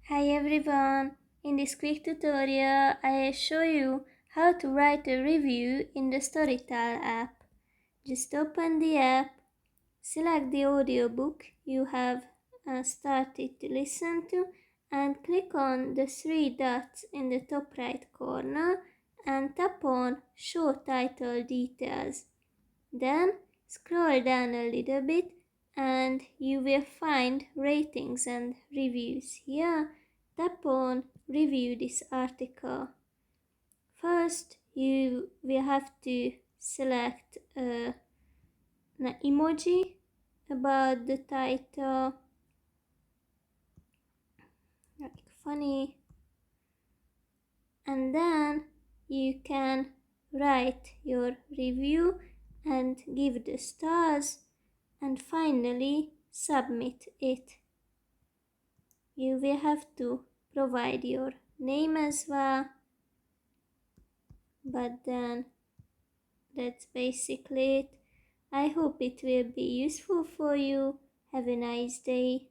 Hi everyone! In this quick tutorial, I will show you how to write a review in the Storytel app. Just open the app, select the audiobook you have started to listen to, and click on the three dots in the top right corner and tap on Show Title Details. Then scroll down a little bit and you will find ratings and reviews. Here, tap on Review this article. First, you will have to select an emoji about the title, like funny, and then you can write your review and give the stars and finally submit it. You will have to provide your name as well, but then that's basically it. I hope it will be useful for you. Have a nice day.